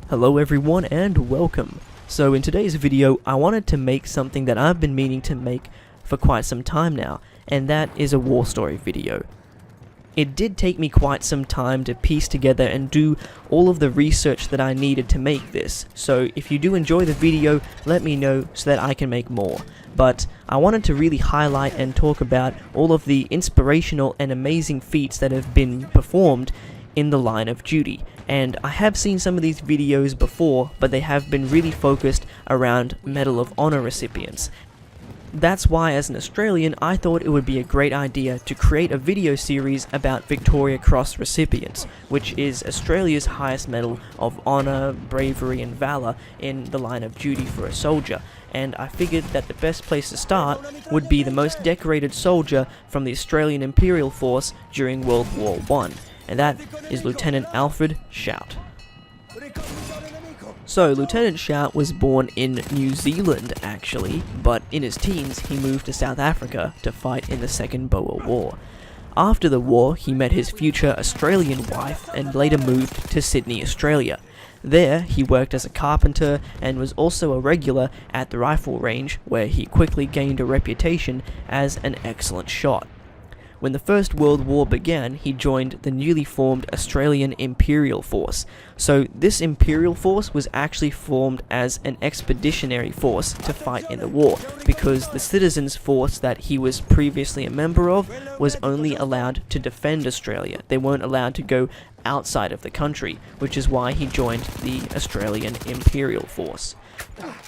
Hello everyone and welcome. So in today's video I wanted to make something that I've been meaning to make for quite some time now, and that is a war story video. It did take me quite some time to piece together and do all of the research that I needed to make this, so if you do enjoy the video, let me know so that I can make more. But I wanted to really highlight and talk about all of the inspirational and amazing feats that have been performed in the line of duty. And I have seen some of these videos before, but they have been really focused around Medal of Honor recipients. That's why, as an Australian, I thought it would be a great idea to create a video series about Victoria Cross recipients, which is Australia's highest medal of honour, bravery and valour in the line of duty for a soldier. And I figured that the best place to start would be the most decorated soldier from the Australian Imperial Force during World War I, and that is Lieutenant Alfred Shout. So, Lieutenant Shout was born in New Zealand actually, but in his teens he moved to South Africa to fight in the Second Boer War. After the war, he met his future Australian wife and later moved to Sydney, Australia. There, he worked as a carpenter and was also a regular at the rifle range, where he quickly gained a reputation as an excellent shot. When the First World War began, he joined the newly formed Australian Imperial Force. So this Imperial Force was actually formed as an expeditionary force to fight in the war, because the citizens' force that he was previously a member of was only allowed to defend Australia. They weren't allowed to go outside of the country, which is why he joined the Australian Imperial Force.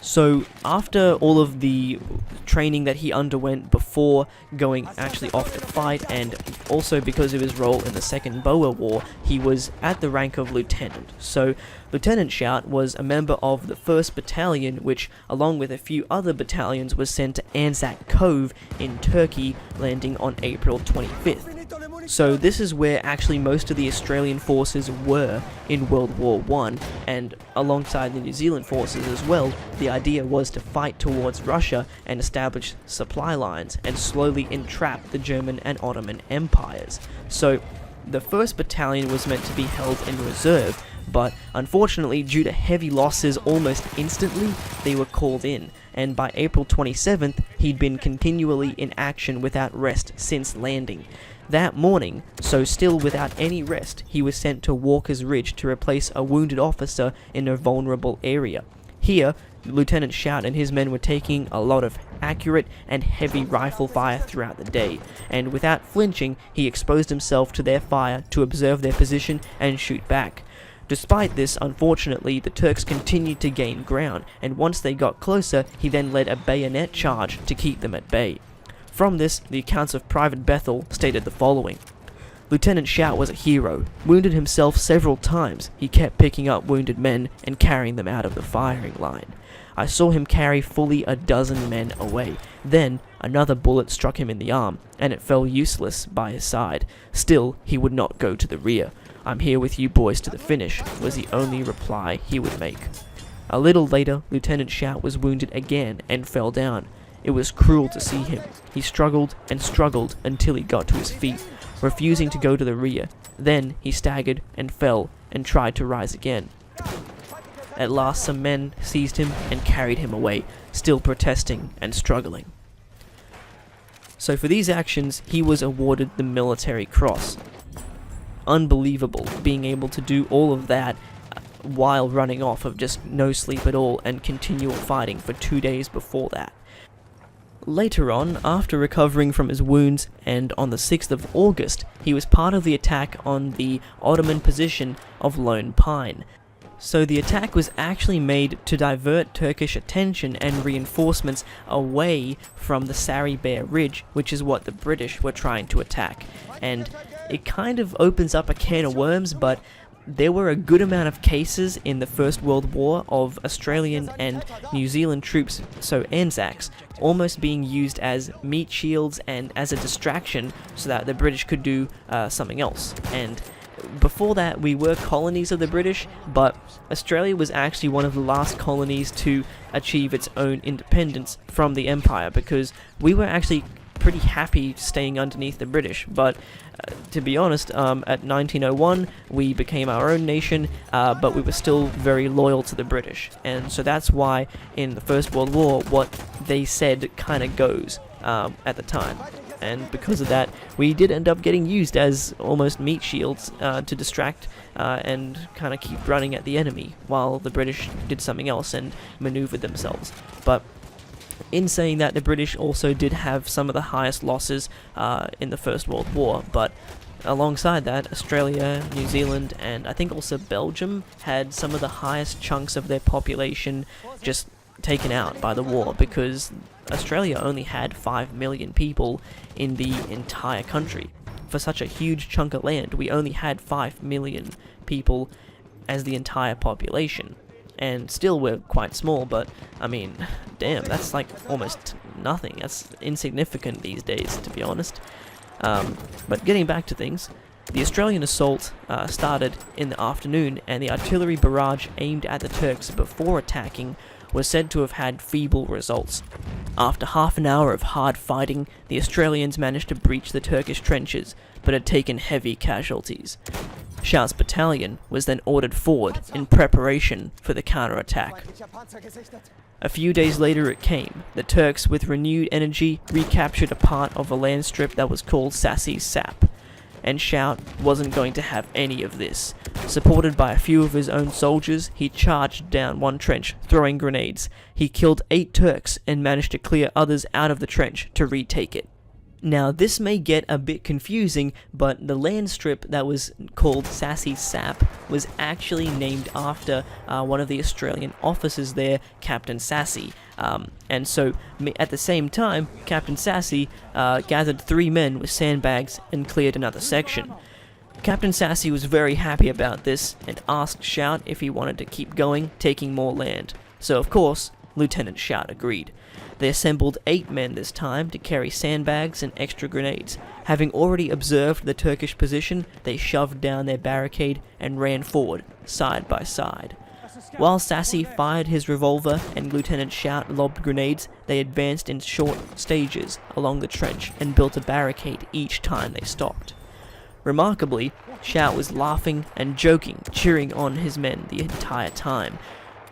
So after all of the training that he underwent before going actually off to fight, and also because of his role in the Second Boer War, he was at the rank of lieutenant. So Lieutenant Shout was a member of the 1st Battalion, which along with a few other battalions was sent to Anzac Cove in Turkey, landing on April 25th. So this is where actually most of the Australian forces were in World War I, and alongside the New Zealand forces as well, the idea was to fight towards Russia and establish supply lines and slowly entrap the German and Ottoman empires. So the 1st Battalion was meant to be held in reserve, but unfortunately due to heavy losses almost instantly, they were called in, and by April 27th he'd been continually in action without rest since landing. That morning, so still without any rest, he was sent to Walker's Ridge to replace a wounded officer in a vulnerable area. Here, Lieutenant Shout and his men were taking a lot of accurate and heavy rifle fire throughout the day, and without flinching, he exposed himself to their fire to observe their position and shoot back. Despite this, unfortunately, the Turks continued to gain ground, and once they got closer, he then led a bayonet charge to keep them at bay. From this, the accounts of Private Bethel stated the following. Lieutenant Shout was a hero, wounded himself several times. He kept picking up wounded men and carrying them out of the firing line. I saw him carry fully a dozen men away. Then, another bullet struck him in the arm, and it fell useless by his side. Still, he would not go to the rear. "I'm here with you boys to the finish," was the only reply he would make. A little later, Lieutenant Shout was wounded again and fell down. It was cruel to see him. He struggled and struggled until he got to his feet, refusing to go to the rear. Then he staggered and fell and tried to rise again. At last some men seized him and carried him away, still protesting and struggling. So for these actions, he was awarded the Military Cross. Unbelievable, being able to do all of that while running off of just no sleep at all and continual fighting for 2 days before that. Later on, after recovering from his wounds, and on the 6th of August, he was part of the attack on the Ottoman position of Lone Pine. So the attack was actually made to divert Turkish attention and reinforcements away from the Sari Bair Ridge, which is what the British were trying to attack. And it kind of opens up a can of worms, but there were a good amount of cases in the First World War of Australian and New Zealand troops, so Anzacs, almost being used as meat shields and as a distraction so that the British could do something else. And before that, we were colonies of the British, but Australia was actually one of the last colonies to achieve its own independence from the Empire, because we were actually pretty happy staying underneath the British, but to be honest, at 1901 we became our own nation, but we were still very loyal to the British, and so that's why in the First World War what they said kind of goes at the time. And because of that, we did end up getting used as almost meat shields to distract and kind of keep running at the enemy while the British did something else and maneuvered themselves. But in saying that, the British also did have some of the highest losses in the First World War, but alongside that, Australia, New Zealand, and I think also Belgium had some of the highest chunks of their population just taken out by the war, because Australia only had 5 million people in the entire country. For such a huge chunk of land, we only had 5 million people as the entire population. And still we're quite small, but I mean, damn, that's like almost nothing. That's insignificant these days, to be honest. But getting back to things, the Australian assault started in the afternoon, and the artillery barrage aimed at the Turks before attacking was said to have had feeble results. After half an hour of hard fighting, the Australians managed to breach the Turkish trenches, but had taken heavy casualties. Shout's battalion was then ordered forward in preparation for the counterattack. A few days later it came. The Turks, with renewed energy, recaptured a part of a land strip that was called Sassy Sap. And Shout wasn't going to have any of this. Supported by a few of his own soldiers, he charged down one trench, throwing grenades. He killed 8 Turks and managed to clear others out of the trench to retake it. Now, this may get a bit confusing, but the land strip that was called Sassy Sap was actually named after one of the Australian officers there, Captain Sassy. And so, at the same time, Captain Sassy gathered 3 men with sandbags and cleared another section. Captain Sassy was very happy about this and asked Shout if he wanted to keep going, taking more land. So, of course, Lieutenant Shout agreed. They assembled 8 men this time to carry sandbags and extra grenades. Having already observed the Turkish position, they shoved down their barricade and ran forward, side by side. While Sassy fired his revolver and Lieutenant Shout lobbed grenades, they advanced in short stages along the trench and built a barricade each time they stopped. Remarkably, Shout was laughing and joking, cheering on his men the entire time.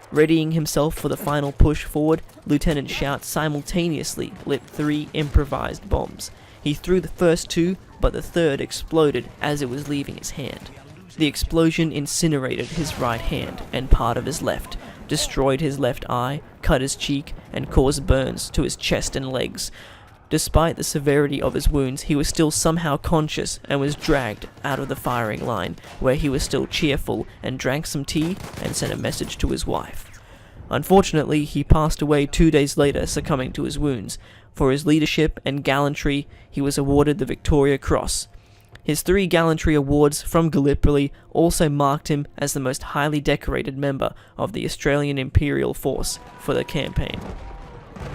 Readying himself for the final push forward, Lieutenant Shout simultaneously lit 3 improvised bombs. He threw the first 2, but the third exploded as it was leaving his hand. The explosion incinerated his right hand and part of his left, destroyed his left eye, cut his cheek, and caused burns to his chest and legs. Despite the severity of his wounds, he was still somehow conscious and was dragged out of the firing line, where he was still cheerful and drank some tea and sent a message to his wife. Unfortunately, he passed away 2 days later, succumbing to his wounds. For his leadership and gallantry, he was awarded the Victoria Cross. His 3 gallantry awards from Gallipoli also marked him as the most highly decorated member of the Australian Imperial Force for the campaign.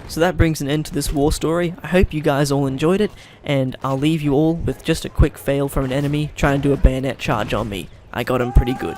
So that brings an end to this war story. I hope you guys all enjoyed it, and I'll leave you all with just a quick fail from an enemy trying to do a bayonet charge on me. I got him pretty good.